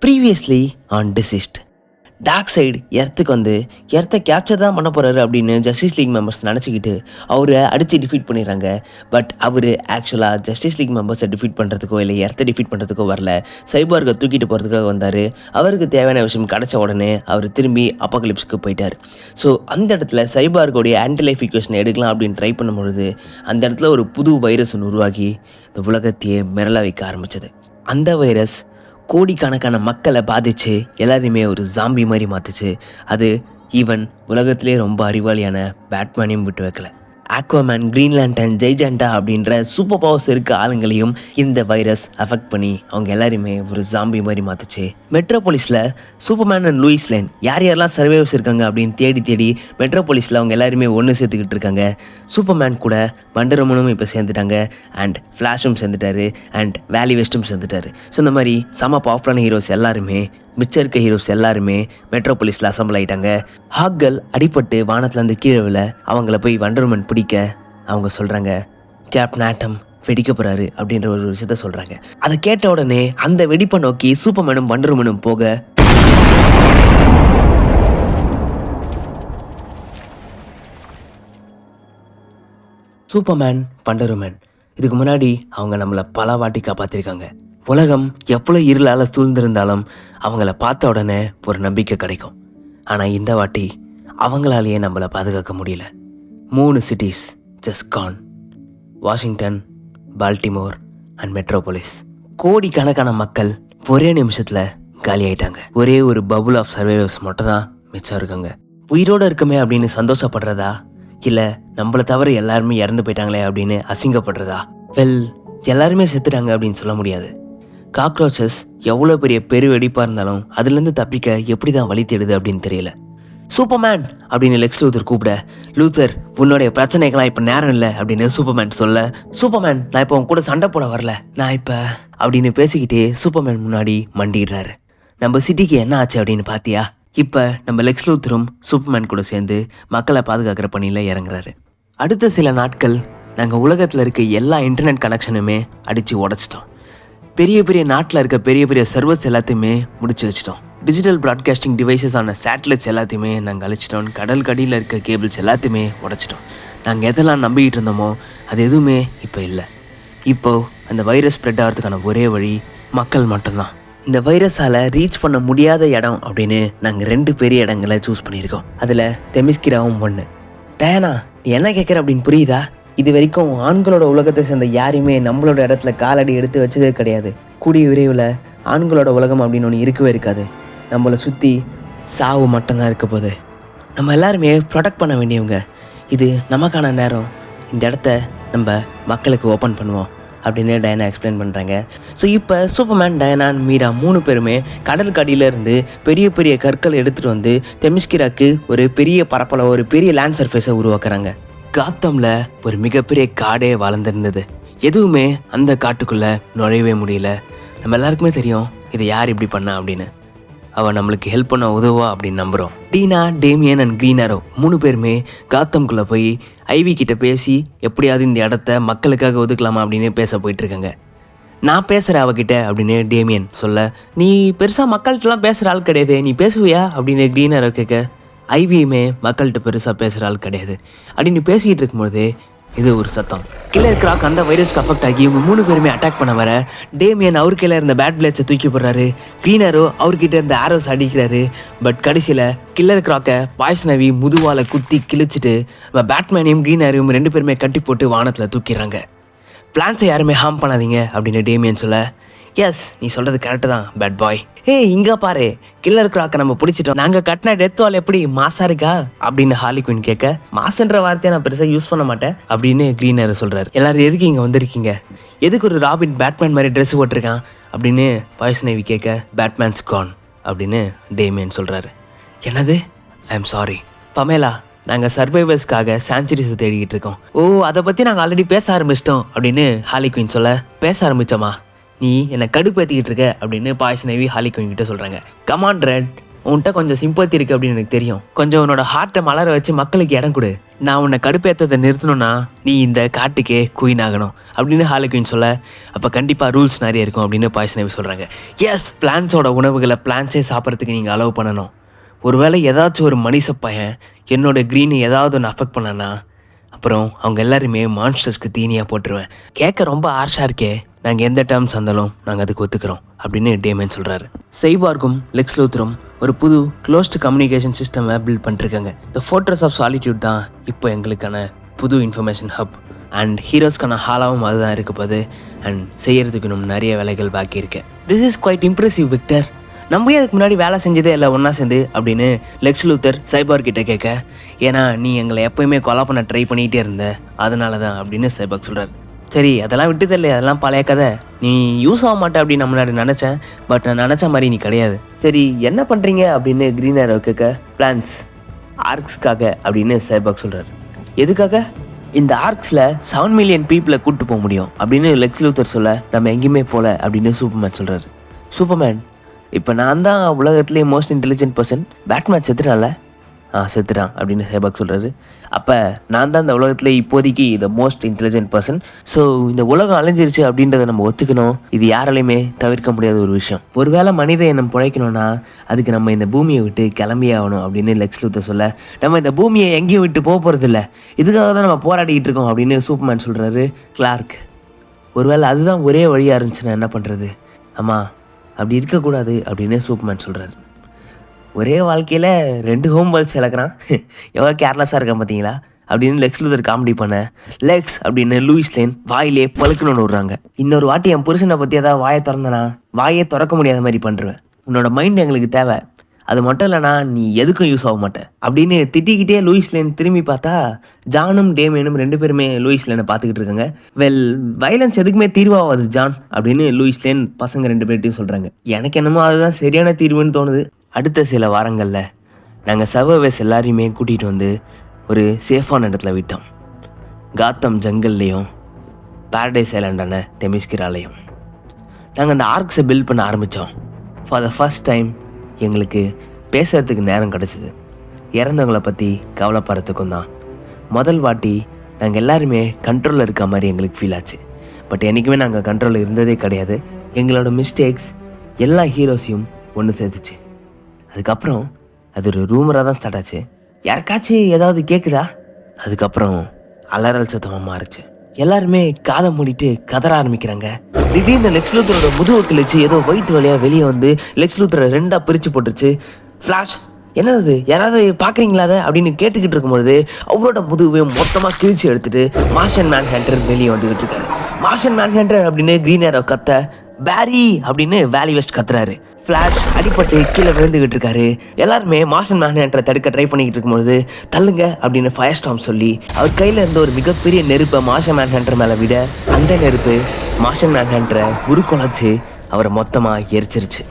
Previously on டிசிஸ்ட் dark side எர்த்துக்கு வந்து எர்த்தை capture தான் பண்ண போகிறாரு அப்படின்னு ஜஸ்டிஸ் லீக் மெம்பர்ஸ் நினச்சிக்கிட்டு அவரை அடித்து டிஃபீட் பண்ணிடுறாங்க. பட் அவர் ஆக்சுவலாக ஜஸ்டிஸ் லீக் மெம்பர்ஸை டிஃபீட் பண்ணுறதுக்கோ இல்லை எர்த்தை டிஃபீட் பண்ணுறதுக்கோ வரல. சைபார்கை தூக்கிட்டு போகிறதுக்காக வந்தார். அவருக்கு தேவையான விஷயம் கிடச்ச உடனே அவர் திரும்பி அப்போகலிப்ஸ்க்கு போயிட்டார். ஸோ அந்த இடத்துல சைபார்கோடைய ஆன்டி லைஃப் ஈக்குவேஷனை எடுக்கலாம் அப்படின்னு ட்ரை பண்ணும்பொழுது அந்த இடத்துல ஒரு புது வைரஸ் ஒன்று உருவாகி இந்த உலகத்தையே மிரள வைக்க ஆரம்பித்தது. அந்த வைரஸ் கோடிக்கணக்கான மக்களை பாதித்து எல்லாரையுமே ஒரு ஜாம்பி மாதிரி மாற்றுச்சு. அது ஈவன் உலகத்திலே ரொம்ப அறிவாளியான பேட்மேனையும் விட்டு வைக்கல. ஆக்வாமேன், கிரீன் லேண்டன், ஜெய்ஜாண்டா அப்படின்ற சூப்பர் பவர்ஸ் இருக்க ஆளுங்களையும் இந்த வைரஸ் அஃபெக்ட் பண்ணி அவங்க எல்லாரையுமே ஒரு ஜாம்பி மாதிரி மாற்றுச்சு. மெட்ரோபோலிஸில் சூப்பர்மேன் அண்ட் லூயிஸ் லேன் யாரெல்லாம் சர்வைவர்ஸ் இருக்காங்க அப்படின்னு தேடி மெட்ரோபோலிஸில் அவங்க எல்லாருமே ஒன்று சேர்த்துக்கிட்டு இருக்காங்க. சூப்பர்மேன் கூட வண்டர் உமனும் இப்போ சேர்ந்துட்டாங்க, அண்ட் ஃப்ளாஷும் சேர்ந்துட்டாரு, அண்ட் வேலி வெஸ்ட்டும் சேர்ந்துட்டாரு. ஸோ இந்த மாதிரி செம பவர்ஃபுல்லான ஹீரோஸ் எல்லாருமே, மிச்சம் இருக்க ஹீரோஸ் எல்லாருமே மெட்ரோபோலிஸில் அசம்பிள் ஆகிட்டாங்க. ஹாக்கள் அடிபட்டு வானத்துலேருந்து கீழே விழ அவங்கள போய் வண்டர் உமன் பிடிக்க அவங்க சொல்கிறாங்க கேப்டன் ஆட்டம் வெடிக்க போகிறாரு அப்படின்ற ஒரு விஷயத்த சொல்கிறாங்க. அதை கேட்ட உடனே அந்த வெடிப்பை நோக்கி சூப்பர்மேனும் வண்டர் உமனும் போக சூப்பர்மேன், வண்டர் உமன் இதுக்கு முன்னாடி அவங்க நம்மளை பல வாட்டி காப்பாற்றிருக்காங்க. உலகம் எவ்வளோ இருளால் சூழ்ந்திருந்தாலும் அவங்கள பார்த்த உடனே ஒரு நம்பிக்கை கிடைக்கும். ஆனால் இந்த வாட்டி அவங்களாலேயே நம்மளை பாதுகாக்க முடியல. 3 cities just gone: Washington, Baltimore and Metropolis. கோடிக்கணக்கான மக்கள் ஒரே நிமிஷத்தில் காலி ஆயிட்டாங்க. ஒரே ஒரு பபுள் ஆஃப் சர்வைவர்ஸ் மட்டும் தான் மிச்சம் இருக்காங்க. உயிரோடு இருக்குமே அப்படின்னு சந்தோஷப்படுறதா, இல்லை நம்மளை தவிர எல்லாருமே இறந்து போயிட்டாங்களே அப்படின்னு அசிங்கப்படுறதா? எல்லாருமே செத்துட்டாங்க அப்படின்னு சொல்ல முடியாது. காக்ரோச்சஸ் எவ்வளோ பெரிய வெடிப்பாக இருந்தாலும் அதுலேருந்து தப்பிக்க எப்படி தான் வழி தேடுது அப்படின்னு தெரியல. சூப்பர்மேன் அப்படின்னு லெக்ஸ் லூத்தர் கூப்பிட, லூத்தர் உன்னுடைய பிரச்சனைகள்லாம் இப்போ நேரம் இல்லை அப்படின்னு சூப்பர்மேன் சொல்ல, சூப்பர்மேன் நான் இப்போ உன் கூட சண்டை போட வரல, நான் இப்போ அப்படின்னு பேசிக்கிட்டே சூப்பர்மேன் முன்னாடி மண்டிடுறாரு. நம்ம சிட்டிக்கு என்ன ஆச்சு அப்படின்னு பார்த்தியா? இப்போ நம்ம லெக்ஸ் லூத்தரும் சூப்பர்மேன் கூட சேர்ந்து மக்களை பாதுகாக்கிற பணியில் இறங்குறாரு. அடுத்த சில நாட்கள் நாங்கள் உலகத்தில் இருக்க எல்லா இன்டர்நெட் கனெக்ஷனுமே அடித்து உடச்சிட்டோம். பெரிய நாட்டில் இருக்க பெரிய சர்வர்ஸ் எல்லாத்தையுமே முடிச்சு வச்சிட்டோம். டிஜிட்டல் ப்ராட்காஸ்டிங் டிவைசஸ் ஆன சேட்டலைட்ஸ் எல்லாத்தையுமே நாங்கள் அழிச்சிட்டோம். கடல் கடியில் இருக்க கேபிள்ஸ் எல்லாத்தையுமே உடச்சிட்டோம். நாங்கள் எதெல்லாம் நம்பிக்கிட்டு இருந்தோமோ அது எதுவுமே இப்போ இல்லை. இப்போது அந்த வைரஸ் ஸ்ப்ரெட் ஆகிறதுக்கான ஒரே வழி மக்கள் மட்டும்தான். இந்த வைரஸால் ரீச் பண்ண முடியாத இடம் அப்படின்னு நாங்கள் 2 பெரிய இடங்களை சூஸ் பண்ணியிருக்கோம். அதில் தெமிஸ்கிராவும் ஒன்று. டயானா, நீ என்ன கேட்குற அப்படின்னு புரியுதா? இது வரைக்கும் ஆண்களோட உலகத்தை சேர்ந்த யாரையுமே நம்மளோட இடத்துல காலடி எடுத்து வச்சதே கிடையாது. கூடிய விரைவில் ஆண்களோட உலகம் அப்படின்னு ஒன்று இருக்கவே இருக்காது. நம்மளை சுற்றி சாவு மட்டும்தான் இருக்க போகுது. நம்ம எல்லாருமே ப்ரொடெக்ட் பண்ண வேண்டியவங்க. இது நமக்கான நேரம். இந்த இடத்த நம்ம மக்களுக்கு ஓப்பன் பண்ணுவோம் அப்படின்னு டயனா எக்ஸ்பிளைன் பண்ணுறாங்க. ஸோ இப்போ சூப்பர்மேன், டயனா, மீரா 3 பேருமே கடலுக்கு அடியிலேருந்து பெரிய கற்கள் எடுத்துகிட்டு வந்து தெமிஸ்கிராக்கு ஒரு பெரிய பரப்பளவு, ஒரு பெரிய லேண்ட் சர்ஃபேஸை உருவாக்குறாங்க. காத்தம்ல ஒரு மிகப்பெரிய காடே வளர்ந்துருந்தது. எதுவுமே அந்த காட்டுக்குள்ளே நுழையவே முடியல. நம்ம எல்லாருக்குமே தெரியும் இதை யார் இப்படி பண்ணா அப்படின்னு. அவள் நம்மளுக்கு ஹெல்ப் பண்ண உதவா அப்படின்னு நம்புகிறோம். டீனா, டேமியன் அண்ட் கிரீன் ஆரோ 3 பேருமே காத்தம்குள்ளே போய் ஐவி கிட்ட பேசி எப்படியாவது இந்த இடத்த மக்களுக்காக ஒதுக்கலாமா அப்படின்னு பேச போயிட்டுருக்காங்க. நான் பேசுகிறேன் அவகிட்ட அப்படின்னு டேமியன் சொல்ல, நீ பெருசாக மக்கள்கிட்டலாம் பேசுகிற ஆள் கிடையாது, நீ பேசுவியா அப்படின்னு கிரீன் ஆரோ கேட்க, ஐவியுமே மக்கள்கிட்ட பெருசாக பேசுகிற ஆள் கிடையாது அப்படின்னு பேசிக்கிட்டு இருக்கும்போது இது ஒரு சத்தம். கில்லர் கிராக் அந்த வைரஸ்க்கு அஃபெக்ட் ஆகி இவங்க 3 பேருமே அட்டாக் பண்ண வர, டேமியன் அவர் கையில் இருந்த பேட் பிளேட்ஸை தூக்கி போடுறாரு. கிரீனரோ அவர்கிட்ட இருந்த ஆரோஸ் அடிக்கிறாரு. பட் கடைசியில் கில்லர் கிராக்கை பாய்சன் ஐவி முதுவால் குத்தி கிழிச்சிட்டு பேட்மேனையும் கிரீனரையும் 2 பேருமே கட்டி போட்டு வானத்தில் தூக்கிடுறாங்க. பிளான்ஸை யாருமே ஹார்ம் பண்ணாதீங்க அப்படின்னு டேமியன் சொல்ல, எஸ் நீ சொல்கிறது கரெக்டு தான் பேட் பாய். இங்கே பாரு, கில்லர் கிராக்கை நம்ம பிடிச்சிட்டோம், நாங்கள் கட்டின டெத் வால் எப்படி மாசா இருக்கா அப்படின்னு ஹார்லி குயின் கேட்க, மாசுன்ற வார்த்தையை நான் பெருசாக யூஸ் பண்ண மாட்டேன் அப்படின்னு கிரீனர் சொல்கிறார். எல்லாரும் எதுக்கு இங்கே வந்திருக்கீங்க? எதுக்கு ஒரு ராபின் பேட்மேன் மாதிரி ட்ரெஸ் போட்டிருக்கான் அப்படின்னு பாய்சன் ஐவி கேட்க, பேட்மேன்ஸ் கான் அப்படின்னு டேமியன் சொல்கிறாரு. என்னது? ஐ எம் சாரி பமேலா, நாங்கள் சர்வைவர்ஸ்க்காக சான்ச்சுரிஸை தேடிக்கிட்டு இருக்கோம். அதை பற்றி நாங்கள் ஆல்ரெடி பேச ஆரம்பிச்சிட்டோம் அப்படின்னு ஹார்லி குயின் சொல்ல, பேச ஆரம்பித்தோமா? நீ என்னை கடுப்பேற்றிக்கிட்டு இருக்க அப்படின்னு பாய்சன் ஐவி ஹார்லி குயின் கிட்ட சொல்கிறாங்க. கமான் ரெட், உன்கிட்ட கொஞ்சம் சிம்பத்தி இருக்குது அப்படின்னு எனக்கு தெரியும். கொஞ்சம் உன்னோட ஹார்ட்டை மலர வச்சு மக்களுக்கு இடம் கொடு. நான் உன்னை கடுப்பேற்றதை நிறுத்தணும்னா நீ இந்த காட்டுக்கே குயின் ஆகணும் அப்படின்னு ஹார்லி குயின் சொல்ல, அப்போ கண்டிப்பாக ரூல்ஸ் நிறைய இருக்கும் அப்படின்னு பாய்சன் ஐவி சொல்கிறாங்க. எஸ், பிளான்ஸோட உணவுகளை பிளான்ஸே சாப்பிட்றதுக்கு நீங்கள் அலோவ் பண்ணணும். ஒருவேளை ஏதாச்சும் ஒரு மனுஷ பையன் என்னோட க்ரீனை ஏதாவது ஒன்று அஃபெக்ட் பண்ணனா அப்புறம் அவங்க எல்லாருமே மான்ஸ்டர்ஸ்க்கு தீனியாக போட்டுருவேன். கேட்க ரொம்ப ஆர்ஷாக இருக்கே, நாங்கள் எந்த டேர்ம்ஸ் இருந்தாலும் நாங்கள் அதுக்கு ஒத்துக்கிறோம் அப்படின்னு டேமன் சொல்கிறாரு. சைபார்க்கும் லெக்ஸ் லூத்தரும் ஒரு புது க்ளோஸ்டு கம்யூனிகேஷன் சிஸ்டமை பில்ட் பண்ணிருக்காங்க. த ஃபோர்ட்ரஸ் ஆஃப் சாலிட்யூட் தான் இப்போ எங்களுக்கான புது இன்ஃபர்மேஷன் ஹப் அண்ட் ஹீரோஸ்க்கான ஹாலாவும் அதுதான் இருக்க போகுது. அண்ட் செய்யறதுக்கு இன்னும் நிறைய வேலைகள் பாக்கி இருக்கு. This is quite impressive Victor. நம்ம அதுக்கு முன்னாடி வேலை செஞ்சதே இல்லை ஒன்றா சேர்ந்து அப்படின்னு லெக்ஸ் லூத்தர் சைபார்க் கிட்ட கேட்க, ஏன்னா நீ எங்களை எப்போயுமே கொலை பண்ண ட்ரை பண்ணிகிட்டே இருந்த, அதனால தான் அப்படின்னு சைபார்க் சொல்கிறார். சரி, அதெல்லாம் விட்டுதல்ல, அதெல்லாம் பழைய கதை. நீ யூஸ் ஆக மாட்டே அப்படின்னு நான் முன்னாடி நினச்சேன், பட் நான் நினச்ச மாதிரி நீ கிடையாது. சரி, என்ன பண்ணுறீங்க அப்படின்னு க்ரீன் ஆரோ கேட்க, பிளான்ஸ் ஆர்க்ஸ்க்காக அப்படின்னு சைபார்க் சொல்கிறார். எதுக்காக? இந்த ஆர்க்ஸில் 7 மில்லியன் பீப்புளை கூப்பிட்டு போக முடியும் அப்படின்னு லெக்ஸ் லூத்தர் சொல்ல, நம்ம எங்கேயுமே போகல அப்படின்னு சூப்பர்மேன் சொல்கிறாரு. சூப்பர்மேன், இப்போ நான் தான் உலகத்துலேயே மோஸ்ட் இன்டெலிஜென்ட் பர்சன். பேட்மேன் செத்துட்டான்ல? செத்துட்டான் அப்படின்னு சைபார்க் சொல்கிறாரு. அப்போ நான் தான் இந்த உலகத்தில் இப்போதைக்கு the most intelligent person. So இந்த உலகம் அழிஞ்சிருச்சு அப்படின்றத நம்ம ஒத்துக்கணும். இது யாராலையுமே தவிர்க்க முடியாத ஒரு விஷயம். ஒருவேளை மனித இனம் பிழைக்கணும்னா அதுக்கு நம்ம இந்த பூமியை விட்டு கிளம்பியே ஆகணும் அப்படின்னு லெக்ஸ் லூத்தர் சொல்ல, நம்ம இந்த பூமியை எங்கேயும் விட்டு போக போகிறதில்ல, இதுக்காக தான் நம்ம போராடிக்கிட்டு இருக்கோம் அப்படின்னு சூப்பர்மேன் சொல்கிறாரு. கிளார்க், ஒருவேளை அதுதான் ஒரே வழியாக இருந்துச்சுன்னா என்ன பண்ணுறது? ஆமாம், அப்படி இருக்கக்கூடாது அப்படின்னு சூப்பர்மேன் சொல்கிறாரு. ஒரே வாழ்க்கையில் 2 ஹோம் வேர்ல்ட்ஸ் இழக்கிறான், எவ்வளோ கேர்லெஸ்ஸாக இருக்கான் பார்த்தீங்களா அப்படின்னு லெக்ஸ் லூத்தர் காமெடி பண்ண, லெக்ஸ் அப்படின்னு லூயிஸ் லேன் வாயிலே பழுக்கணும்னு விடுறாங்க. இன்னொரு வாட்டி என் புருஷனை பற்றி ஏதாவது வாயை திறந்தனா வாயே திறக்க முடியாத மாதிரி பண்ணுறேன். உன்னோட மைண்ட் எங்களுக்கு தேவை, அது மட்டும் இல்லைனா நீ எதுக்கும் யூஸ் ஆக மாட்டேன் அப்படின்னு திட்டிக்கிட்டே லூயிஸ் லேன் திரும்பி பார்த்தா ஜானும் டேமியனும் 2 பேருமே லூயிஸ் லேனை பார்த்துக்கிட்டு இருக்காங்க. வெல், வைலன்ஸ் எதுக்குமே தீர்வாகாது ஜான் அப்படின்னு லூயிஸ் லேன் பசங்க 2 பேர்ட்டையும் சொல்கிறாங்க. எனக்கு என்னமோ அதுதான் சரியான தீர்வுன்னு தோணுது. அடுத்த சில வாரங்களில் நாங்கள் சர்வவேஸ் எல்லாரையுமே கூட்டிகிட்டு வந்து ஒரு சேஃபான இடத்துல விட்டோம். காத்தம் ஜங்கல்லையும் பாரடைஸ் ஐலாண்டான தெமிஸ்கிராலையும் நாங்கள் அந்த ஆர்க்ஸை பில்ட் பண்ண ஆரம்பித்தோம். ஃபார் த ஃபர்ஸ்ட் டைம் எங்களுக்கு பேசுகிறதுக்கு நேரம் கிடச்சிது. இறந்தவங்களை பற்றி கவலைப்படுறதுக்கும் தான். முதல் வாட்டி நாங்கள் எல்லாருமே கண்ட்ரோலில் இருக்க மாதிரி எங்களுக்கு ஃபீல் ஆச்சு. பட் என்றைக்குமே நாங்கள் கண்ட்ரோலில் இருந்ததே கிடையாது. எங்களோட மிஸ்டேக்ஸ் எல்லா ஹீரோஸையும் ஒன்று சேர்த்துச்சு. அதுக்கப்புறம் அது ஒரு ரூமராக தான் ஸ்டார்ட் ஆச்சு. யாருக்காச்சும் ஏதாவது கேட்குதா? அதுக்கப்புறம் அலறல் சத்தமாக மாறுச்சு. எல்லாருமே காதை மூடிட்டு கதற ஆரம்பிக்கிறாங்க. திடீர்னு லெக்ஸ் லூத்தரோட முதுகு கிழிச்சு ஏதோ வயிற்று வழியாக வெளியே வந்து லெக்ஸ் லூத்தரை 2ஆக பிரித்து போட்டுருச்சு. ஃப்ளாஷ், என்னது யாராவது பார்க்குறீங்களா அதை அப்படின்னு கேட்டுக்கிட்டு இருக்கும்போது அவரோட முதுகுவே மொத்தமாக கிழிச்சு எடுத்துட்டு மார்ஷன் மேன் ஹண்டர் வெளியே வந்துக்கிட்டு இருக்காரு. மார்ஷன் மேன் ஹண்டர் அப்படின்னு க்ரீன் ஆரோ கத்த, பேரி அப்படின்னு வேலி வெஸ்ட் கத்துறாரு. ஃப்ளாஷ் அடிப்பட்டு கீழே விழுந்துக்கிட்டு இருக்காரு. எல்லாருமே மார்ஷன் மேன் ஹண்டரை தடுக்க ட்ரை பண்ணிக்கிட்டு இருக்கும்போது தள்ளுங்க அப்படின்னு ஃபயர் ஸ்டார்ம் சொல்லி அவர் கையில் இருந்த ஒரு மிகப்பெரிய நெருப்பை மார்ஷன் மேன் ஹண்டர் மேலே விட அந்த நெருப்பு மார்ஷன் மேன் ஹண்டரை உருக்குலைச்சு அவரை மொத்தமாக எரிச்சிருச்சு.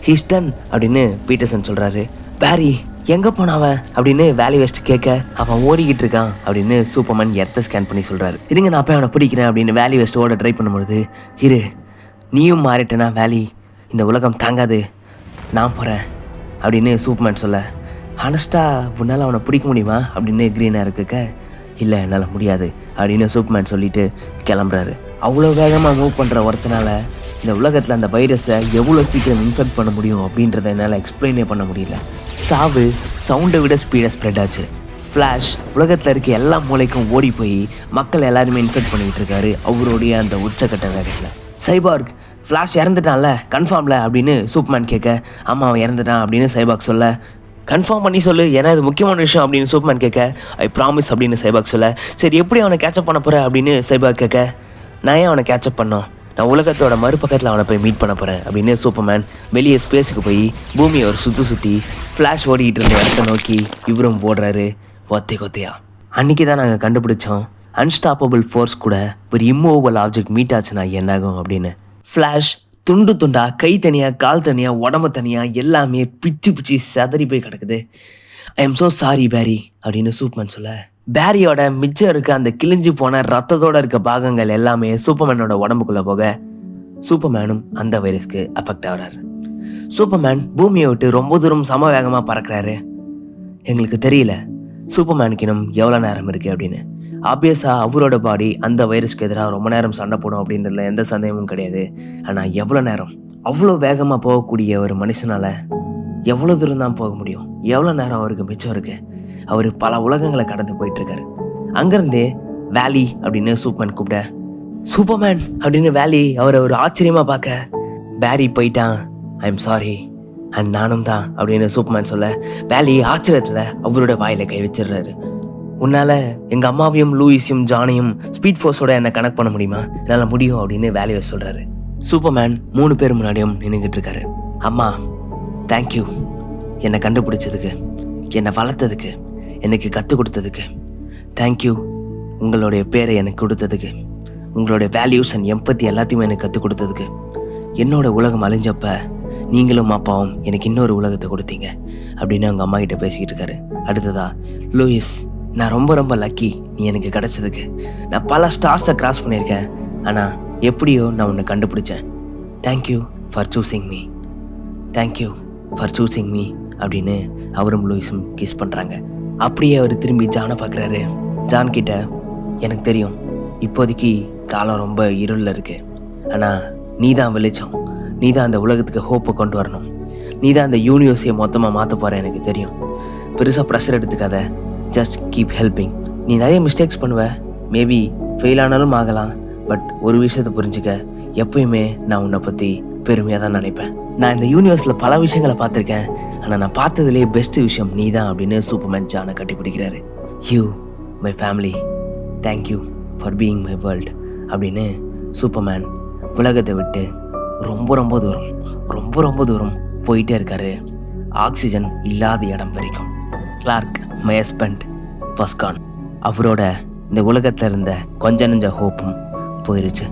ஹீஸ் டன் அப்படின்னு பீட்டர்சன் சொல்கிறாரு. பேரி எங்கே போனவன் அப்படின்னு வேலி வெஸ்ட் கேட்க, அவன் ஓடிக்கிட்டு இருக்கான் அப்படின்னு சூப்பர்மேன் எர்த்தை ஸ்கேன் பண்ணி சொல்கிறாரு. இதுங்க நான் போய் அவனை பிடிக்கிறேன் அப்படின்னு வேலி வெஸ்ட் ஓட ட்ரை பண்ணும்பொழுது, இரு நீயும் மாறிட்டேனா வேலி, இந்த உலகம் தாங்காது, நான் போகிறேன் அப்படின்னு சூப்பர்மேன் சொல்ல, ஹானஸ்ட்டாக உன்னால் அவனை பிடிக்க முடியுமா அப்படின்னு க்ரீனாக இருக்க, இல்லை என்னால் முடியாது அப்படின்னு சூப்பர்மேன் சொல்லிட்டு கிளம்புறாரு. அவ்வளோ வேகமாக மூவ் பண்ணுற ஒருத்தனால இந்த உலகத்தில் அந்த வைரஸை எவ்வளோ சீக்கிரம் இன்ஃபெக்ட் பண்ண முடியும் அப்படின்றத என்னால் எக்ஸ்பிளைனே பண்ண முடியல. சாவு சவுண்டை விட ஸ்பீடாக ஸ்ப்ரெட் ஆச்சு. ஃப்ளாஷ் உலகத்தில் இருக்க எல்லா மூளைக்கும் ஓடி போய் மக்கள் எல்லாருமே இன்ஃபெக்ட் பண்ணிக்கிட்டு இருக்காரு அவருடைய அந்த உச்சக்கட்ட வேகத்தில். சைபார்க், ஃப்ளாஷ் இறந்துட்டான்ல கன்ஃபார்மில் அப்படின்னு சூப்பர்மேன் கேட்க, ஆமாம் அவன் இறந்துட்டான் அப்படின்னு சைபார்க் சொல்ல, கன்ஃபார்ம் பண்ணி சொல்லு, ஏன்னா இது முக்கியமான விஷயம் அப்படின்னு சூப்பர்மேன் கேட்க, ஐ ப்ராமிஸ் அப்படின்னு சைபார்க் சொல்ல, சரி எப்படி அவனை கேட்சப் பண்ண போகிற அப்படின்னு சைபார்க் கேட்க, நான் ஏன் அவனை கேட்சப் பண்ணோம், நான் உலகத்தோட மறுபக்கத்தில் அவனை போய் மீட் பண்ண போகிறேன் அப்படின்னு சூப்பர்மேன் வெளியே ஸ்பேஸுக்கு போய் பூமியை ஒரு சுற்றி ஃப்ளாஷ் ஓடிக்கிட்டு இருந்த இடத்த நோக்கி இவரும் போடுறாரு கொத்தையா. அன்றைக்கி தான் நாங்கள் கண்டுபிடிச்சோம் அன்ஸ்டாப்பபிள் ஃபோர்ஸ் கூட ஒரு இம்மூவபிள் ஆப்ஜெக்ட் மீட் ஆச்சுன்னா என்னாகும் அப்படின்னு. ஃப்ளாஷ் துண்டு துண்டா, கை தனியாக கால் தனியாக உடம்பு தனியாக எல்லாமே பிச்சு செதறி போய் கிடக்குது. ஐ எம் ஸோ சாரி பேரி அப்படின்னு சூப்பர்மேன் சொல்ல, பேரியோட மிச்சம் இருக்க அந்த கிழிஞ்சு போன ரத்தத்தோடு இருக்க பாகங்கள் எல்லாமே சூப்பர்மேனோட உடம்புக்குள்ளே போக சூப்பர்மேனும் அந்த வைரஸ்க்கு அஃபெக்ட் ஆகிறார். சூப்பர்மேன் பூமியை விட்டு ரொம்ப தூரம் சம வேகமாக பறக்கிறாரு. எங்களுக்கு தெரியல சூப்பர்மேனுக்கு இன்னும் எவ்வளோ நேரம் இருக்குது அப்படின்னு. ஆப்வியஸாக அவரோட பாடி அந்த வைரஸ்க்கு எதிராக ரொம்ப நேரம் சண்டை போடும் அப்படின்றதுல எந்த சந்தேகமும் கிடையாது. ஆனால் எவ்வளோ நேரம்? அவ்வளோ வேகமாக போகக்கூடிய ஒரு மனுஷனால் எவ்வளோ தூரம் தான் போக முடியும்? எவ்வளோ நேரம் அவருக்கு மிச்சம் இருக்கு? அவர் பல உலகங்களை கடந்து போயிட்டுருக்காரு. அங்கேருந்து வேலி அப்படின்னு சூப்பர்மேன் கூப்பிட, சூப்பர்மேன் அப்படின்னு வேலி அவரை ஒரு ஆச்சரியமாக பார்க்க, பேரி போயிட்டான், ஐ எம் சாரி அண்ட் நானும் தான் அப்படின்னு சூப்பர்மேன் சொல்ல, வேலி ஆச்சரியத்தில் அவரோட வாயில் கை வச்சிடுறாரு. உன்னால் எங்கள் அம்மாவையும் லூயிஸையும் ஜானையும் ஸ்பீட் ஃபோர்ஸோட என்னை கனெக்ட் பண்ண முடியுமா? என்னால் முடியும் அப்படின்னு வேலையை சொல்கிறாரு. சூப்பர்மேன் 3 பேர் முன்னாடியும் நின்றுக்கிட்டு இருக்காரு. அம்மா, தேங்க்யூ என்னை கண்டுபிடிச்சதுக்கு, என்னை வளர்த்ததுக்கு, எனக்கு கற்றுக் கொடுத்ததுக்கு தேங்க்யூ. உங்களுடைய பேரை எனக்கு கொடுத்ததுக்கு, உங்களுடைய வேல்யூஸ் அண்ட் எம்பத்தி எல்லாத்தையுமே எனக்கு கற்றுக் கொடுத்ததுக்கு. என்னோட உலகம் அழிஞ்சப்ப நீங்களும் அப்பாவும் எனக்கு இன்னொரு உலகத்தை கொடுத்தீங்க அப்படின்னு அவங்க அம்மா கிட்ட பேசிக்கிட்டு இருக்காரு. அடுத்ததா, லூயிஸ், நான் ரொம்ப ரொம்ப லக்கி நீ எனக்கு கிடைச்சதுக்கு. நான் பல ஸ்டார்ஸை கிராஸ் பண்ணியிருக்கேன், ஆனால் எப்படியோ நான் உன்னை கண்டுபிடிச்சேன். Thank you for choosing me, thank you for choosing me அப்படின்னு அவரும் லூயிஸும் கிஸ் பண்ணுறாங்க. அப்படியே அவர் திரும்பி ஜானை பார்க்குறாரு. ஜான் கிட்ட, எனக்கு தெரியும் இப்போதைக்கு காலம் ரொம்ப இருளில் இருக்கு, ஆனால் நீ தான் வெளிச்சம், நீ தான் அந்த உலகத்துக்கு ஹோப்பை கொண்டு வரணும், நீ தான் அந்த யூனிவர்ஸையை மொத்தமாக மாற்ற போகிற, எனக்கு தெரியும். பெருசாக ப்ரெஷர் எடுத்துக்காத, ஜஸ்ட் கீப் ஹெல்பிங். நீ நிறைய மிஸ்டேக்ஸ் பண்ணுவ, மேபி ஃபெயில் ஆனாலும் ஆகலாம், பட் ஒரு விஷயத்தை புரிஞ்சுக்க, எப்பயுமே நான் உன்னை பற்றி பெருமையாக தான் நினைப்பேன். நான் இந்த யூனிவர்ஸில் பல விஷயங்களை பார்த்துருக்கேன், ஆனால் நான் பார்த்ததுலேயே பெஸ்ட்டு விஷயம் நீ தான் அப்படின்னு சூப்பர்மேன் ஜானை கட்டிப்பிடிக்கிறாரு. You my family, thank you for being my world அப்படின்னு சூப்பர்மேன் உலகத்தை விட்டு ரொம்ப ரொம்ப தூரம் ரொம்ப ரொம்ப தூரம் போயிட்டே இருக்காரு, ஆக்சிஜன் இல்லாத இடம் வரைக்கும். Clark, my husband, was gone. அவரோட இந்த உலகத்தில் இருந்த கொஞ்ச நெஞ்ச ஹோப்பும் போயிருச்சு.